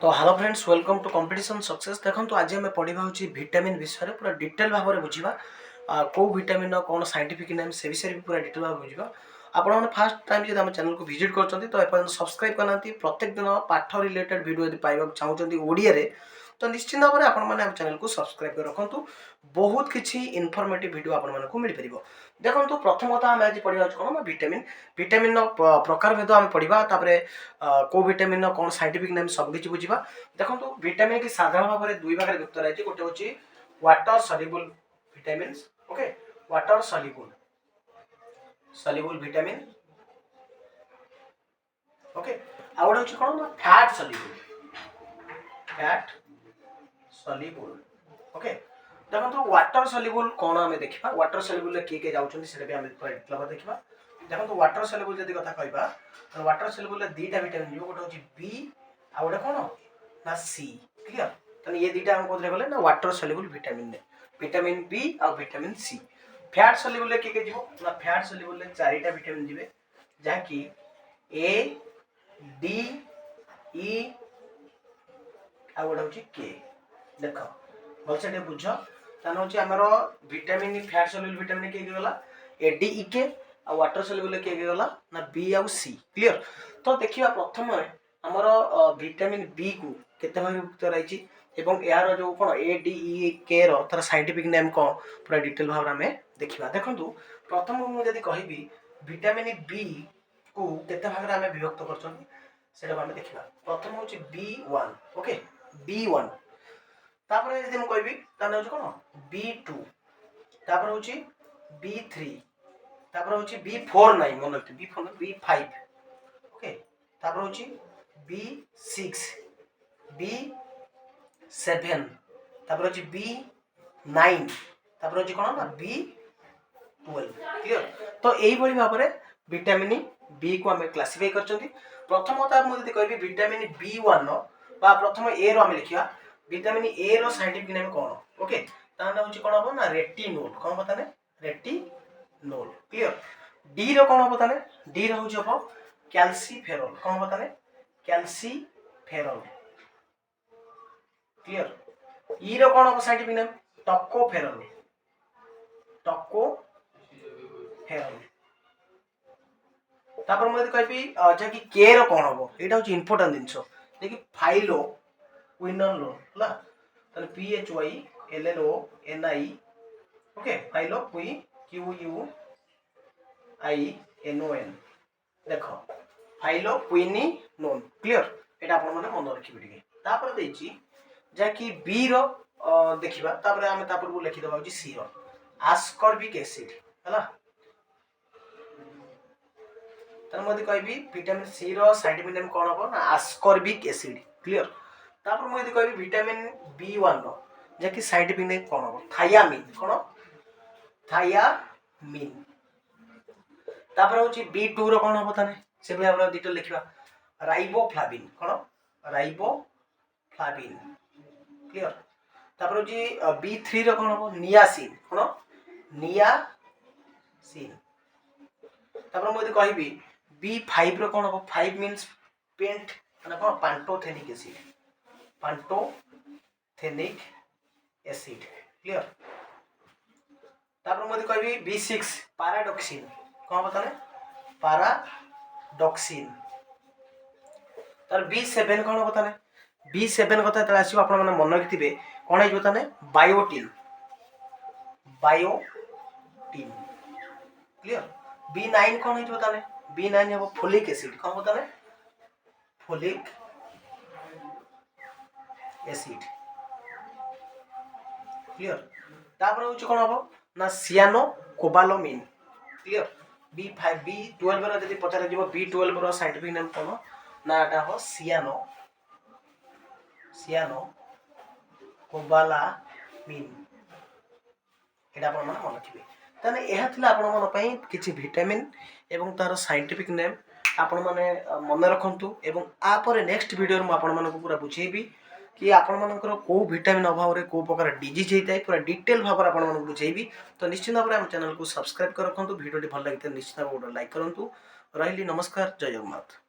तो hello friends, welcome to competition success. देखो आज आम पढ़ा हूँ विटामिन विषय पूरा डिटेल भाव में बुझा कौ विटामिन कौन साइंटिफिक नेम से विषय भी पूरा डिटेल भाव बुझा। आपने फास्ट टाइम जब चैनल को विजिट कर तो एपर्तन सब्सक्राइब करना प्रत्येक दिन पाठ रिलेटेड वीडियो यदि पाइबा चाहते ओडिया तो निश्चित भाव में आपने चैनल को सब्सक्राइब कर रखु। बहुत किसी इनफॉर्मेटिव वीडियो आपको मिल पार। देखो प्रथम कथा आम आज पढ़ा कौन विटामिन विटामिन प्रकार भेद आम पढ़ा कौ विटामिन कौन साइंटिफिक नेम सबकि बुझा। देखो विटामिन की साधारण भाव में दुई भाग में विभक्त रही गोटे हूँ water soluble vitamin okay water soluble vitamin okay आ गोटे हूँ कौन फैट सल्युबल ओके। देखो वाटर सल्युबल कौन आम देखा वाटर सल्युबल किए किए जाऊँगी देखा। देखो वाटर सल्युबल जब कथा कहवा वाटर सल्युबल दीटा विटामिन जो गोटे हूँ बी आ गोटे कौन ना सी क्लियर। तो ये दुईटा हम कौन गले ना water soluble vitamin vitamin B आ विटामिन सी। फैट सल्युबल किए जीव ना फैट सल्युबल चारिटा विटामिन जीवे जहाँकि ए डी ई आ गोटे हूँ के। देख भलसे बुझ तान हूँ आमर विटामिन फैट सल्युबल विटामिन किए गला ए डी ई के आ वाटर सल्युबल किए गला ना बी आउ सी क्लियर। तो देखिए प्रथम आमर विटामिन बी को केते भाग विभक्त रही एवं यार जो कौन ए डी ई के तार साइंटिफिक नेम कौन पूरा डिटेल भाव में देखा। देखो प्रथम मुझे कहबी विटामिन बी को केते भाग में विभक्त कर देखा। प्रथम हूँ B1 ओके B1 तापर यदि मुझे कहबी ताने हूँ कौन B2 तापर हूँ B3 तापर हूँ B4 नहीं मन रखते B4 B5 ओके तापर हूँ B6 B7 तापर हूँ B9 तापर हूँ कौन ना B12 क्लियर। तो यही भाव में विटामिन बी को आम क्लासीफाई कर प्रथम मुझे कहबी विटामिन B1 बा प्रथम ए रो आम लिखा विटामिन ए रो साइंटिफिक नेम कौन ओके ताना हूँ कौन हम ना रेटिनोल कौन पता ने रेटिनोल क्लियर। डी रो कौन हम पता ने डी रो हूँ हम कैल्सीफेरॉल कौन पता ने कैल्सीफेरॉल क्लियर। ई रो कौन हम साइंटिफिक नेम टोकोफेरॉल तापर मुझे कहबी जहाँकि के रो कौन हम यहाँ हूँ इम्पोर्टाट जिनस देखिए फाइलो क्विनोलोन है ताले PHYLLONI ओके फाइलो QUINON देख फाइलो क्विनोन क्लियर एटा आपण माने मन रखिबे टिके। तापर देछि जहाँकि बी रो देखिबा तापर आमे तापर को लिखि दबा सी रो आस्कॉर्बिक एसिड हैला। तने मते कहबी विटामिन सी रो साइंटिफिक नेम कोन हो ना आस्कॉर्बिक एसिड क्लियर। तापर मुझे कहबी विटामिन B1 रो जहाँकि साइंटिफिक नेम कोन हो थायामिन कोन थायामिन। तापर हूँ B2 रो कौन हम ताने से भी आप डिटेल लिखा राइबोफ्लाविन कौन राइबोफ्लाविन क्लियर। तापर हूँ B3 रो कौन हम नियासिन कौन नियासिन। तापर मुझे कहबी B5 रो कौन हम 5 मीन्स पेंट माने कौन पांटोथेनिक एसिड क्लियर। तापर मुझे कहबी B6 पैराडॉक्सिन कौन बताने पैराडॉक्सिन। तार B7 कौन बताने B7 कथा तले आसीबो आपण माने मन रखिथिबे कौन है बताने बायोटिन क्लियर। B9 कौन है बताने B9 है फोलिक एसिड कौन बताने फोलिक एसिड क्लियर। तापर हूँ कौन हम ना सियानो कोबालामिन क्लियर। B5 B12 रो जदी पचार जीवो B12 रो साइंटिफिक नेम कोन ना एटा हो सियानो कोबालामिन एटा आपण मन मन रखिबे। ताने एहा थिला आपण मन पई किछि विटामिन एवं तार साइंटिफिक नेम आपण माने मन रखंतु एवं आ परे नेक्स्ट वीडियो में आपण मन को पूरा बुझेबी कि आपण मानकर को विटामिन अभाव रे को प्रकार डिजीज होता है पूरा डिटेल भाव में आपण मन बुझेबी। तो निश्चित भाव में हम चैनल को सब्सक्राइब कर रखंतु वीडियो भल लगे निश्चित भाव लाइक करंतु। रहिली नमस्कार जय जगन्नाथ।